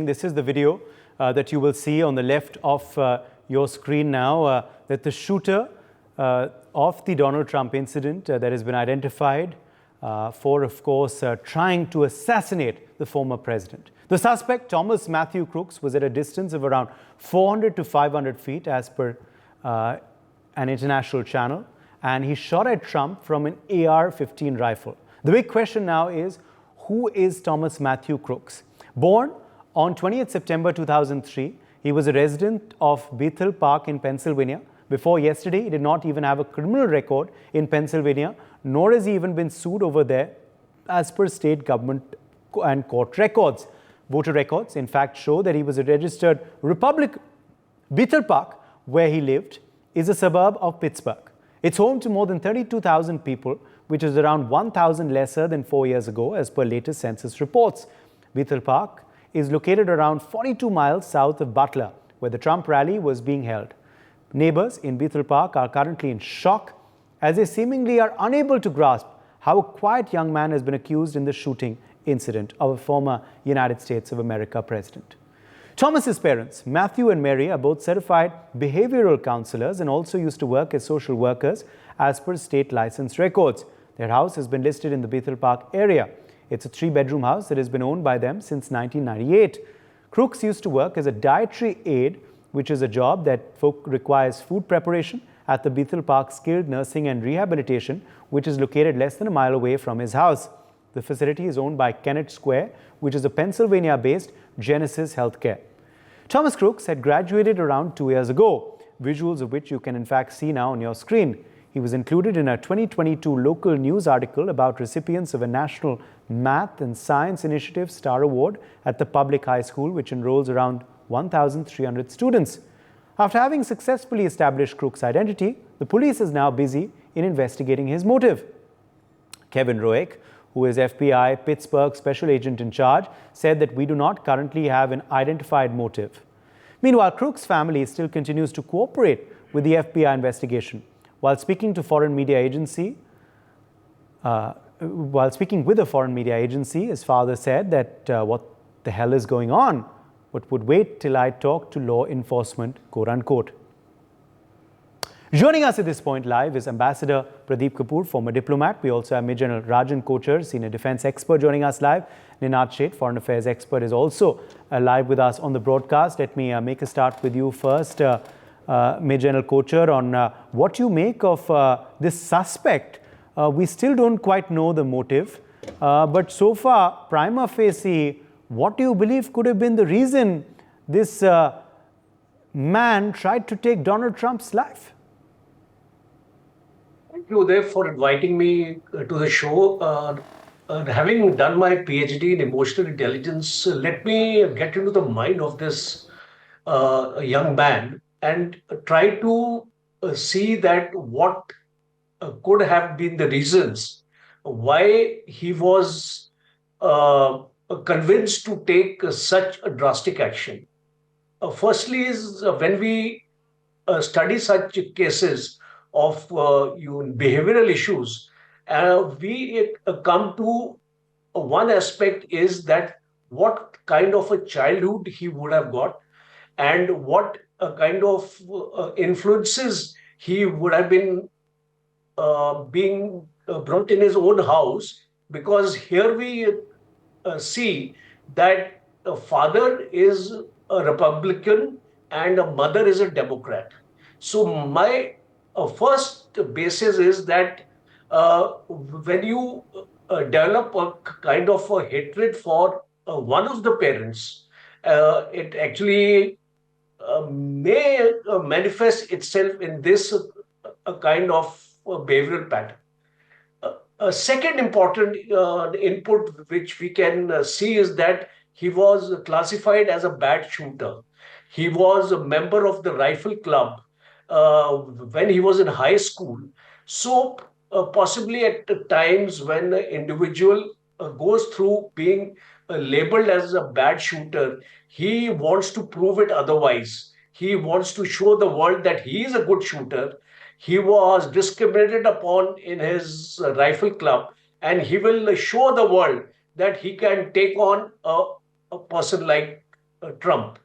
This is the video that you will see on the left of your screen now, that the shooter of the Donald Trump incident that has been identified for, of course, trying to assassinate the former president. The suspect, Thomas Matthew Crooks, was at a distance of around 400 to 500 feet as per an international channel, and he shot at Trump from an AR-15 rifle. The big question now is, who is Thomas Matthew Crooks? Born on 20th September 2003, he was a resident of Bethel Park in Pennsylvania. Before yesterday, he did not even have a criminal record in Pennsylvania, nor has he even been sued over there as per state government and court records. Voter records, in fact, show that he was a registered Republican. Bethel Park, where he lived, is a suburb of Pittsburgh. It's home to more than 32,000 people, which is around 1,000 lesser than 4 years ago, as per latest census reports. Bethel Park is located around 42 miles south of Butler, where the Trump rally was being held. Neighbors in Bethel Park are currently in shock as they seemingly are unable to grasp how a quiet young man has been accused in the shooting incident of a former United States of America president. Thomas's parents, Matthew and Mary, are both certified behavioral counselors and also used to work as social workers as per state license records. Their house has been listed in the Bethel Park area. It's a 3-bedroom house that has been owned by them since 1998. Crooks used to work as a dietary aide, which is a job that requires food preparation at the Bethel Park Skilled Nursing and Rehabilitation, which is located less than a mile away from his house. The facility is owned by Kennett Square, which is a Pennsylvania-based Genesis Healthcare. Thomas Crooks had graduated around 2 years ago, visuals of which you can in fact see now on your screen. He was included in a 2022 local news article about recipients of a National Math and Science Initiative Star Award at the public high school, which enrolls around 1,300 students. After having successfully established Crooks' identity, the police is now busy in investigating his motive. Kevin Roek, who is FBI Pittsburgh special agent in charge, said that we do not currently have an identified motive. Meanwhile, Crooks' family still continues to cooperate with the FBI investigation. While speaking with a foreign media agency, his father said that what the hell is going on, but would wait till I talk to law enforcement, quote unquote. Joining us at this point live is Ambassador Pradeep Kapoor, former diplomat. We also have Major General Rajan Kochar, senior defense expert, joining us live. Ninad Sheth, foreign affairs expert, is also live with us on the broadcast. Let me make a start with you first, Major General Kochar, on what you make of this suspect. We still don't quite know the motive, but so far, prima facie, what do you believe could have been the reason this man tried to take Donald Trump's life? Thank you, Uday, for inviting me to the show. Having done my PhD in emotional intelligence, let me get into the mind of this young man and try to see that what could have been the reasons why he was convinced to take such a drastic action. Firstly is when we study such cases of behavioral issues, we come to one aspect is that what kind of a childhood he would have got and what kind of influences he would have been being brought in his own house, because here we see that a father is a Republican and a mother is a Democrat. So my first basis is that when you develop a kind of a hatred for one of the parents, it actually may manifest itself in this kind of behavioral pattern. A second important input which we can see is that he was classified as a bad shooter. He was a member of the rifle club when he was in high school. So possibly at times when the individual goes through being labeled as a bad shooter, he wants to prove it otherwise. He wants to show the world that he is a good shooter. He was discriminated upon in his rifle club, and he will show the world that he can take on a person like Trump.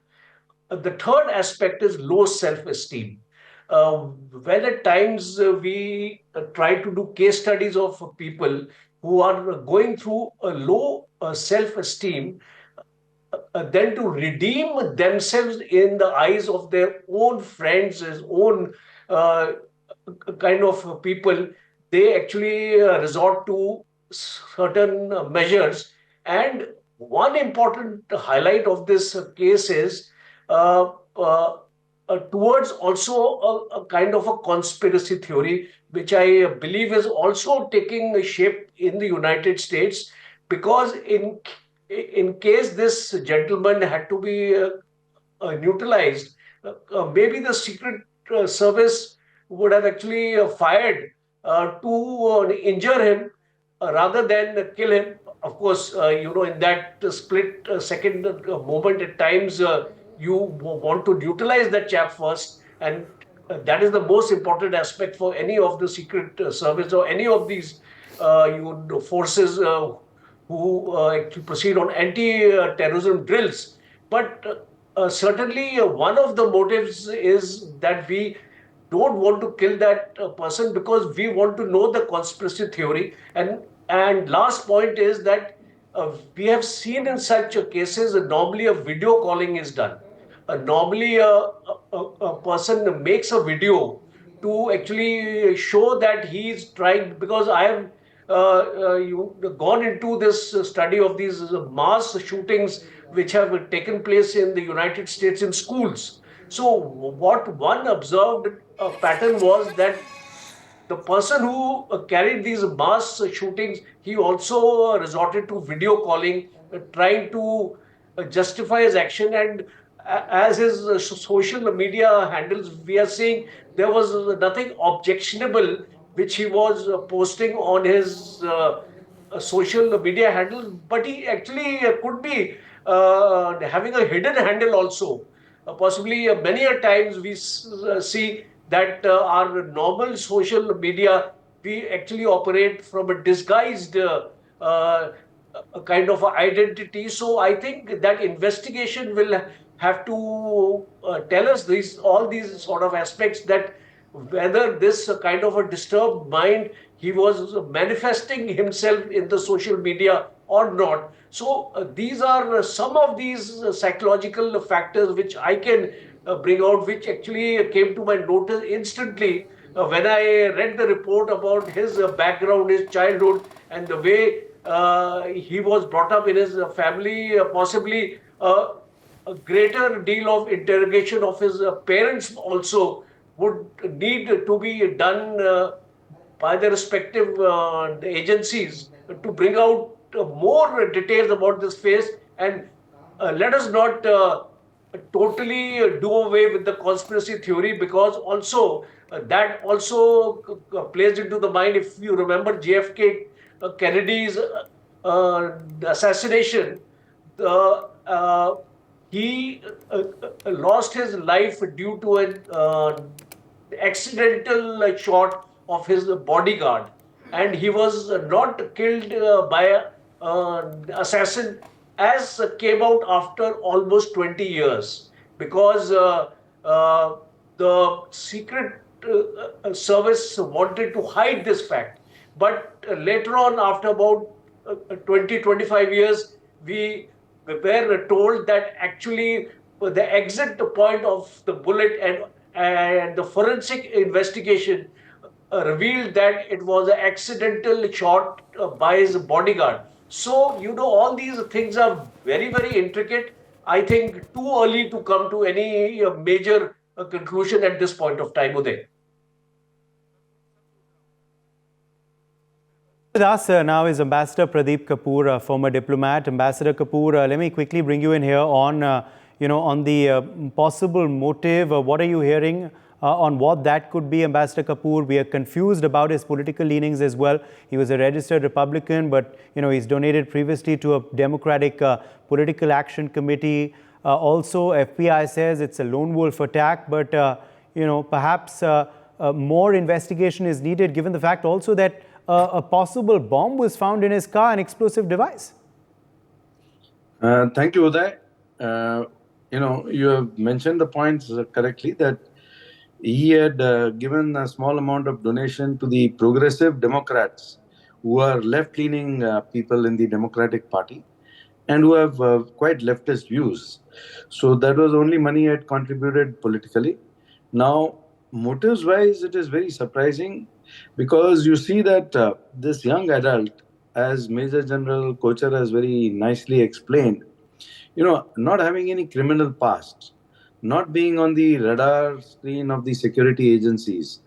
The third aspect is low self-esteem. When at times we try to do case studies of people who are going through a low self-esteem, then to redeem themselves in the eyes of their own friends, his own uh, kind of people, they actually resort to certain measures. And one important highlight of this case is uh, uh, towards also a kind of a conspiracy theory, which I believe is also taking shape in the United States, because in case this gentleman had to be neutralized, maybe the Secret Service would have actually fired to injure him rather than kill him. Of course, in that split second moment, at times you want to utilize that chap first, and that is the most important aspect for any of the Secret Service or any of these forces who actually proceed on anti-terrorism drills. But certainly, one of the motives is that we don't want to kill that person because we want to know the conspiracy theory. And last point is that we have seen in such cases normally a video calling is done. Normally, a person makes a video to actually show that he's trying, because I have gone into this study of these mass shootings which have taken place in the United States in schools. So what one observed pattern was that the person who carried these mass shootings, he also resorted to video calling, trying to justify his action. And as his social media handles, we are seeing there was nothing objectionable which he was posting on his social media handle, but he actually could be having a hidden handle also. Possibly many a times we see that our normal social media, we actually operate from a disguised uh, a kind of identity. So I think that investigation will have to tell us these all these sort of aspects, that whether this kind of a disturbed mind, he was manifesting himself in the social media or not. So these are some of these psychological factors which I can bring out, which actually came to my notice instantly when I read the report about his background, his childhood, and the way he was brought up in his family. Possibly a greater deal of interrogation of his parents also would need to be done by the respective agencies to bring out more details about this case. And let us not totally do away with the conspiracy theory, because also that also plays into the mind. If you remember JFK Kennedy's assassination, the he lost his life due to an accidental shot of his bodyguard, and he was not killed by a assassin, as came out after almost 20 years, because the secret service wanted to hide this fact. But later on, after about 20-25 years, we were told that actually the exit point of the bullet and the forensic investigation revealed that it was an accidental shot by his bodyguard. So, all these things are very, very intricate. I think too early to come to any major conclusion at this point of time, Uday. With us now is Ambassador Pradeep Kapoor, former diplomat. Ambassador Kapoor, let me quickly bring you in here on, on the possible motive. What are you hearing on what that could be, Ambassador Kapoor? We are confused about his political leanings as well. He was a registered Republican, but, he's donated previously to a Democratic Political Action Committee. Also, FBI says it's a lone wolf attack, but, perhaps more investigation is needed, given the fact also that a possible bomb was found in his car, an explosive device. Thank you, Uday. You have mentioned the points correctly, that he had given a small amount of donation to the progressive Democrats, who are left leaning people in the Democratic Party and who have quite leftist views. So that was only money he had contributed politically. Now, motives wise, it is very surprising, because you see that this young adult, as Major General Kochar has very nicely explained, not having any criminal past, not being on the radar screen of the security agencies,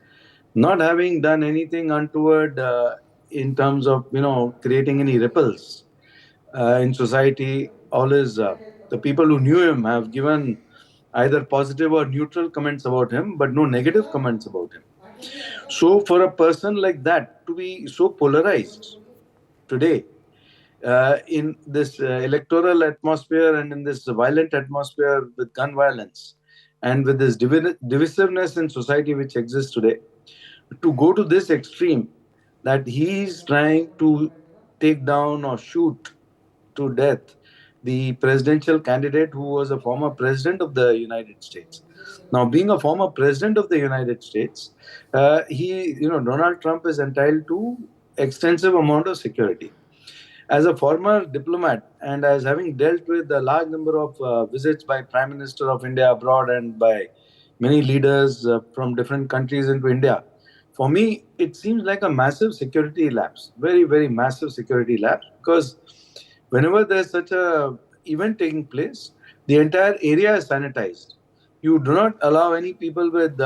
not having done anything untoward in terms of, creating any ripples in society. All his, the people who knew him have given either positive or neutral comments about him, but no negative comments about him. So, for a person like that to be so polarized today, in this electoral atmosphere and in this violent atmosphere with gun violence and with this divisiveness in society which exists today, to go to this extreme, that he is trying to take down or shoot to death the presidential candidate who was a former president of the United States. Now, being a former president of the United States, Donald Trump is entitled to extensive amount of security. As a former diplomat, and as having dealt with a large number of visits by Prime Minister of India abroad and by many leaders from different countries into India, for me it seems like a massive security lapse, very very massive security lapse, because whenever there's such a event taking place, the entire area is sanitized. You do not allow any people with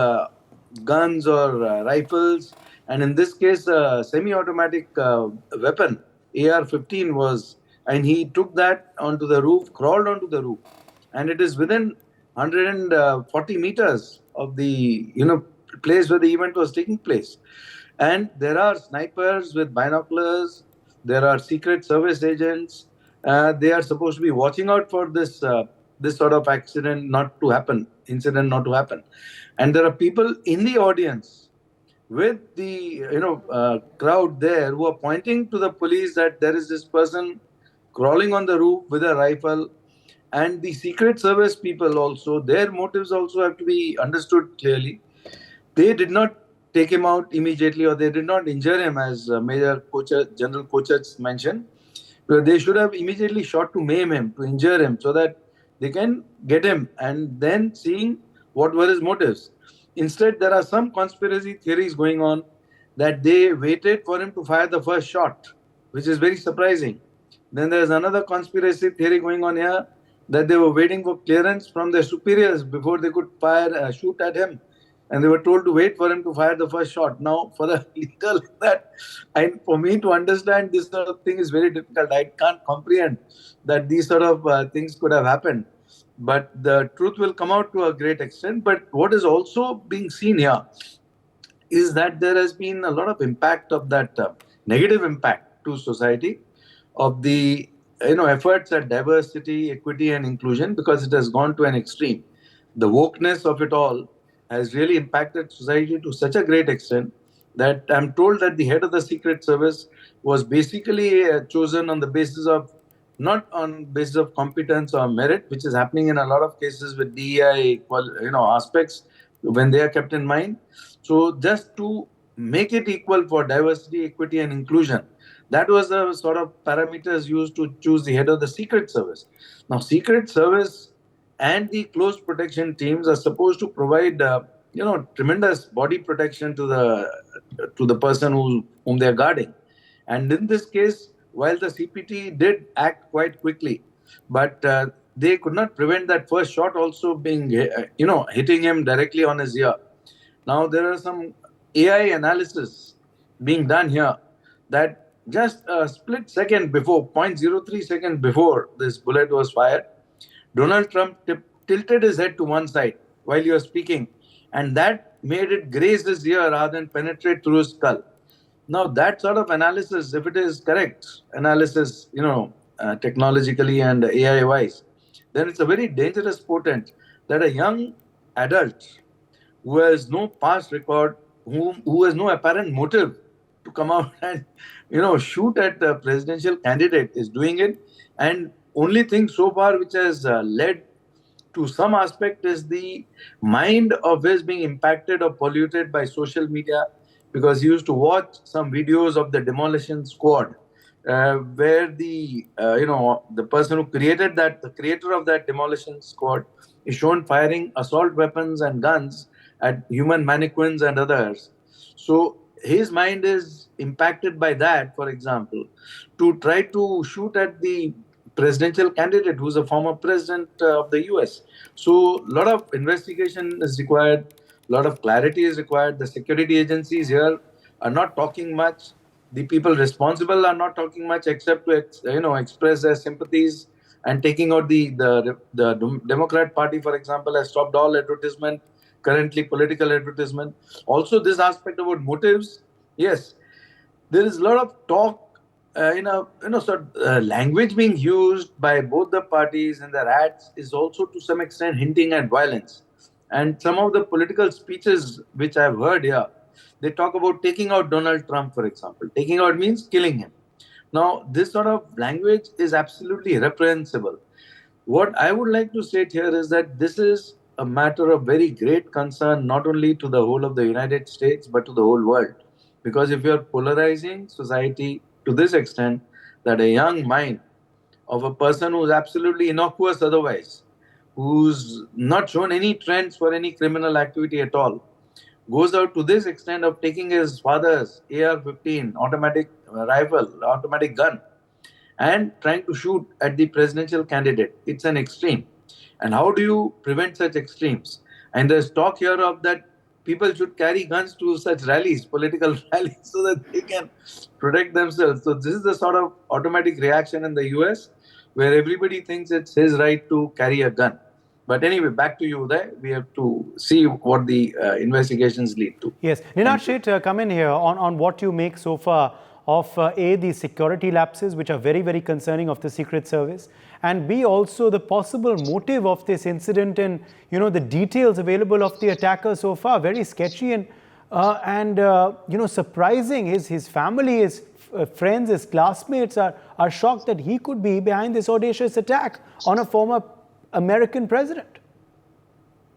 guns or rifles, and in this case, a semi-automatic weapon, AR-15 was, and he took that onto the roof, crawled onto the roof, and it is within 140 meters of the place where the event was taking place. And there are snipers with binoculars. There are secret service agents. They are supposed to be watching out for this sort of incident not to happen. And there are people in the audience with the crowd there who are pointing to the police that there is this person crawling on the roof with a rifle. And the secret service people also, their motives also have to be understood clearly. They did not take him out immediately, or they did not injure him, as General Kochach mentioned. They should have immediately shot to maim him, to injure him, so that they can get him and then seeing what were his motives. Instead, there are some conspiracy theories going on that they waited for him to fire the first shot, which is very surprising. Then there's another conspiracy theory going on here, that they were waiting for clearance from their superiors before they could shoot at him, and they were told to wait for him to fire the first shot. Now, for the legal that, and for me to understand this sort of thing is very difficult. I can't comprehend that these sort of things could have happened. But the truth will come out to a great extent. But what is also being seen here is that there has been a lot of impact of that negative impact to society of the efforts at diversity, equity, and inclusion, because it has gone to an extreme. The wokeness of it all has really impacted society to such a great extent that I'm told that the head of the Secret Service was basically chosen on the basis of, not on basis of competence or merit, which is happening in a lot of cases with DEI aspects when they are kept in mind. So just to make it equal for diversity, equity, and inclusion, that was the sort of parameters used to choose the head of the Secret Service. Now, Secret Service and the close protection teams are supposed to provide tremendous body protection to the person whom they are guarding. And in this case, while the CPT did act quite quickly, but they could not prevent that first shot also being hitting him directly on his ear. Now there are some AI analysis being done here, that just a split second before, 0.03 seconds before this bullet was fired, Donald Trump tilted his head to one side while he was speaking, and that made it graze his ear rather than penetrate through his skull. Now, that sort of analysis, if it is correct analysis, technologically and AI wise, then it's a very dangerous portent that a young adult who has no past record, who has no apparent motive to come out and shoot at a presidential candidate, is doing it. And only thing so far which has led to some aspect is the mind of his being impacted or polluted by social media, because he used to watch some videos of the demolition squad, where the person who created that, the creator of that demolition squad, is shown firing assault weapons and guns at human mannequins and others. So his mind is impacted by that, for example, to try to shoot at the presidential candidate who's a former president of the US. So a lot of investigation is required, a lot of clarity is required. The security agencies here are not talking much. The people responsible are not talking much, except to express their sympathies, and taking out the Democrat Party, for example, has stopped all advertisement, currently political advertisement. Also, this aspect about motives, yes, there is a lot of talk, language being used by both the parties in their ads is also to some extent hinting at violence. And some of the political speeches which I've heard here, they talk about taking out Donald Trump, for example. Taking out means killing him. Now, this sort of language is absolutely reprehensible. What I would like to state here is that this is a matter of very great concern, not only to the whole of the United States, but to the whole world. Because if you are polarizing society to this extent, that a young mind of a person who's absolutely innocuous otherwise, who's not shown any trends for any criminal activity at all, goes out to this extent of taking his father's AR-15 automatic rifle, automatic gun, and trying to shoot at the presidential candidate. It's an extreme. And how do you prevent such extremes? And there's talk here of that people should carry guns to such rallies, political rallies, so that they can protect themselves. So this is the sort of automatic reaction in the US, where everybody thinks it's his right to carry a gun. But anyway, back to you there. We have to see what the investigations lead to. Yes. Ninad Sheth, come in here on what you make so far of A, the security lapses, which are very, very concerning of the Secret Service, and B, also the possible motive of this incident, and, the details available of the attacker so far, very sketchy and surprising. His family, his friends, his classmates are shocked that he could be behind this audacious attack on a former American president.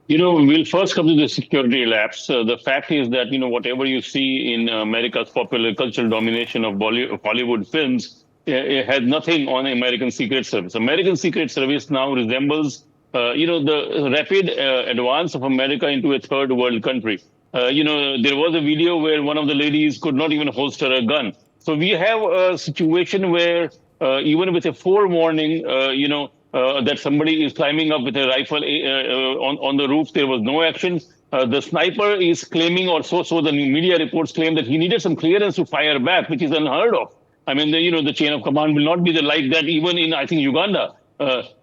We'll first come to the security lapse. The fact is that, whatever you see in America's popular cultural domination of Hollywood films, it has nothing on American Secret Service. American Secret Service now resembles, the rapid advance of America into a third world country. There was a video where one of the ladies could not even holster a gun. So we have a situation where even with a forewarning, that somebody is climbing up with a rifle on the roof, there was no action. The sniper is claiming, or so the media reports claim, that he needed some clearance to fire back, which is unheard of. I mean, the chain of command will not be like that even in, I think, Uganda.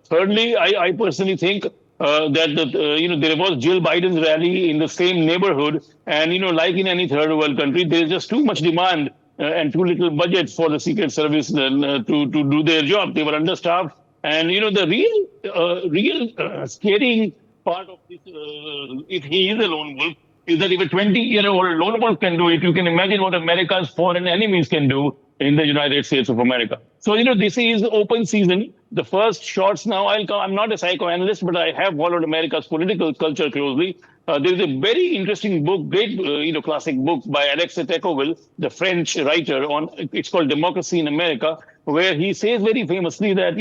Thirdly, I personally think that there was Jill Biden's rally in the same neighborhood, and like in any third world country, there is just too much demand and too little budget for the Secret Service to do their job. They were understaffed. And, the real scaring part of this, if he is a lone wolf, is that if a 20-year-old lone wolf can do it, you can imagine what America's foreign enemies can do in the United States of America. So, this is open season. The first shots now, I'm not a psychoanalyst, but I have followed America's political culture closely. There is a very interesting book, great, classic book by Alexis de Tocqueville, the French writer, it's called Democracy in America, where he says very famously that,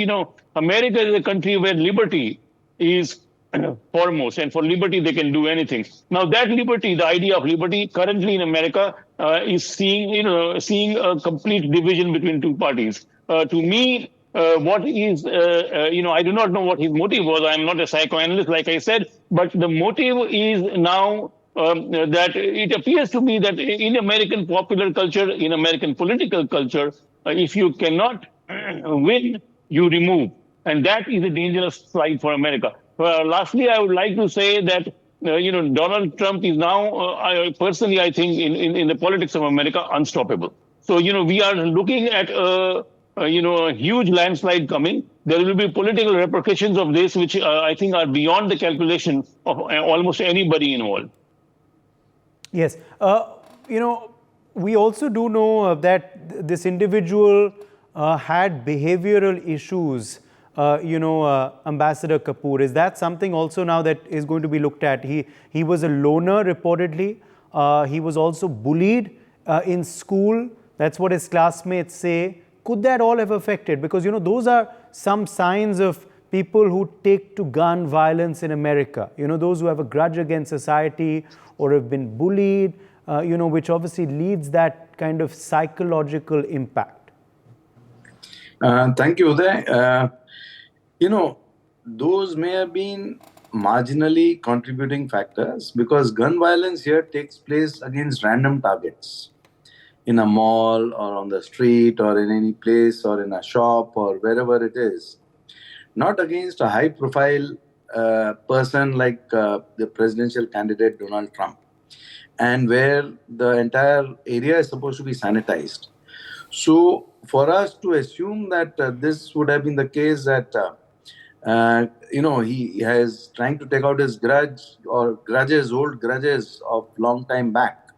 America is a country where liberty is foremost, and for liberty they can do anything. Now that liberty, the idea of liberty, currently in America is seeing a complete division between two parties. To me, what is, I do not know what his motive was. I'm not a psychoanalyst, like I said, but the motive is now that it appears to me that in American popular culture, in American political culture, if you cannot win, you remove. And that is a dangerous slide for America. Lastly, I would like to say that, Donald Trump is now, personally, I think, in the politics of America, unstoppable. So, we are looking at a huge landslide coming. There will be political repercussions of this, which I think are beyond the calculation of almost anybody involved. Yes. We also do know that this individual had behavioral issues Ambassador Kapoor? Is that something also now that is going to be looked at? He was a loner reportedly. He was also bullied in school. That's what his classmates say. Could that all have affected? Because, those are some signs of people who take to gun violence in America. Those who have a grudge against society or have been bullied, which obviously leads that kind of psychological impact. Thank you, Uday. Those may have been marginally contributing factors because gun violence here takes place against random targets in a mall or on the street or in any place or in a shop or wherever it is, not against a high profile person like the presidential candidate Donald Trump, and where the entire area is supposed to be sanitized. So, for us to assume that this would have been the case that he has trying to take out his old grudges of long time back,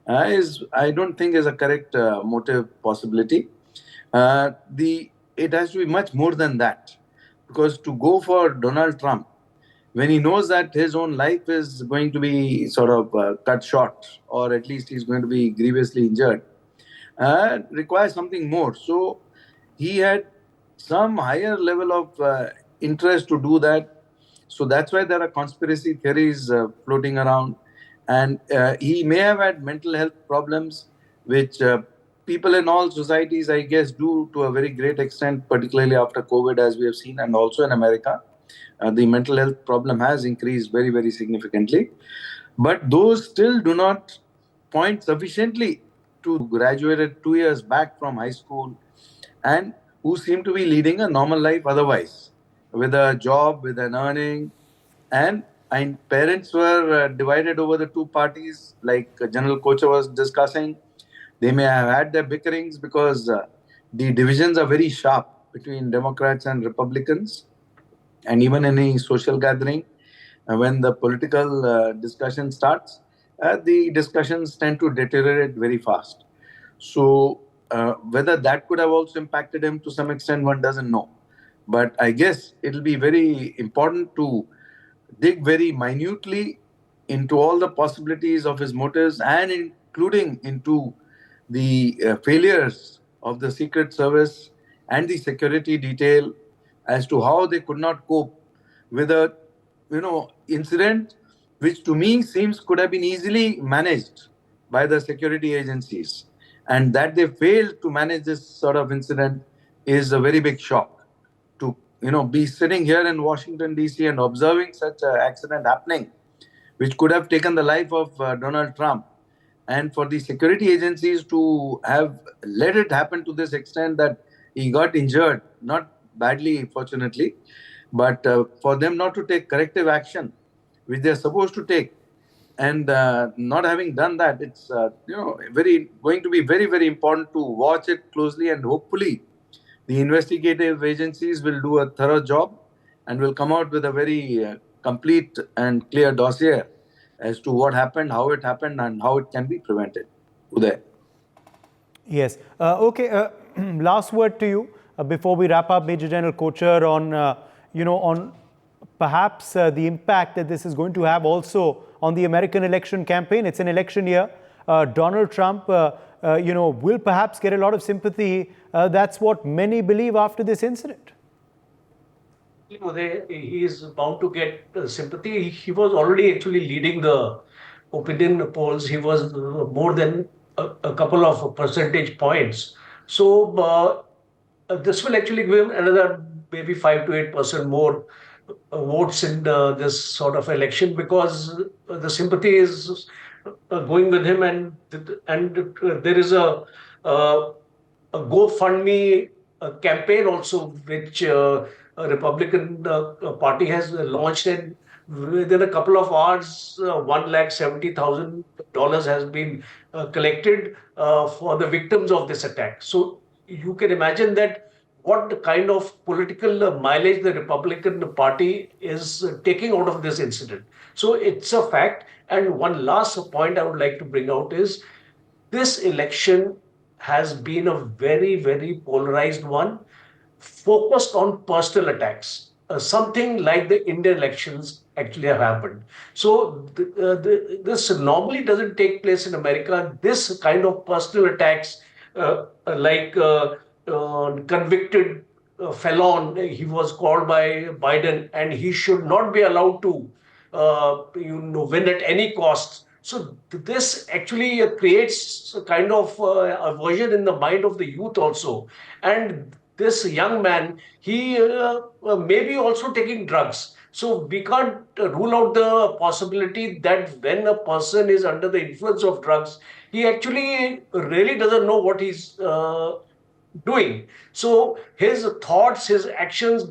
is I don't think is a correct motive possibility. It has to be much more than that, because to go for Donald Trump when he knows that his own life is going to be sort of cut short, or at least he's going to be grievously injured, requires something more. So he had some higher level of interest to do that. So that's why there are conspiracy theories floating around. And he may have had mental health problems, which people in all societies, I guess, do to a very great extent, particularly after COVID, as we have seen, and also in America. The mental health problem has increased very, very significantly. But those still do not point sufficiently to graduated 2 years back from high school and who seem to be leading a normal life otherwise, with a job, with an earning. And parents were divided over the two parties, like General Kocha was discussing. They may have had their bickerings because the divisions are very sharp between Democrats and Republicans. And even in any social gathering, when the political discussion starts, the discussions tend to deteriorate very fast. So whether that could have also impacted him to some extent, one doesn't know. But I guess it'll be very important to dig very minutely into all the possibilities of his motives, and including into the failures of the Secret Service and the security detail as to how they could not cope with a incident which to me seems could have been easily managed by the security agencies, and that they failed to manage this sort of incident is a very big shock. To be sitting here in Washington DC and observing such an accident happening, which could have taken the life of Donald Trump, and for the security agencies to have let it happen to this extent that he got injured, not badly fortunately, but for them not to take corrective action which they're supposed to take, and not having done that, it's very going to be very, very important to watch it closely, and hopefully the investigative agencies will do a thorough job and will come out with a very complete and clear dossier as to what happened, how it happened, and how it can be prevented. Uday. Yes. Okay. Last word to you before we wrap up, Major General Kochar, on perhaps the impact that this is going to have also on the American election campaign. It's an election year. Donald Trump, will perhaps get a lot of sympathy. That's what many believe after this incident. He is bound to get sympathy. He was already actually leading the opinion polls. He was more than a couple of percentage points. So this will actually give him another maybe 5 to 8% more votes in this sort of election, because the sympathy is going with him, and there is a GoFundMe campaign also, which a Republican Party has launched, and within a couple of hours, $170,000 has been collected for the victims of this attack. So you can imagine that what kind of political mileage the Republican Party is taking out of this incident. So it's a fact. And one last point I would like to bring out is this election has been a very, very polarized one. focused on personal attacks. Something like the Indian elections actually have happened. So this normally doesn't take place in America. This kind of personal attacks, like convicted felon, he was called by Biden, and he should not be allowed to, win at any cost. So this actually creates a kind of aversion in the mind of the youth also. And this young man, he may be also taking drugs. So we can't rule out the possibility that when a person is under the influence of drugs, he actually really doesn't know what he's doing. So his thoughts, his actions,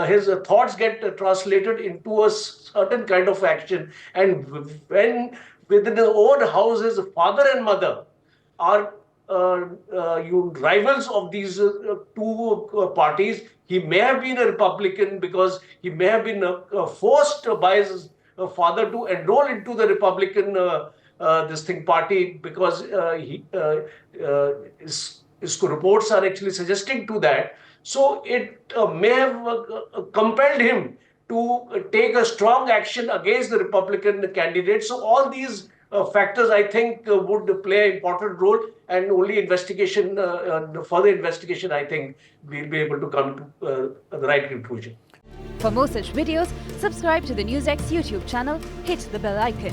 his thoughts get translated into a certain kind of action. And when within his own house, his father and mother are you rivals of these two parties. He may have been a Republican because he may have been forced by his father to enroll into the Republican this thing party because his reports are actually suggesting to that. So it may have compelled him to take a strong action against the Republican candidate. So all these factors, I think, would play an important role, and only investigation, further investigation, I think, we'll be able to come to the right conclusion. For more such videos, subscribe to the NewsX YouTube channel, hit the bell icon.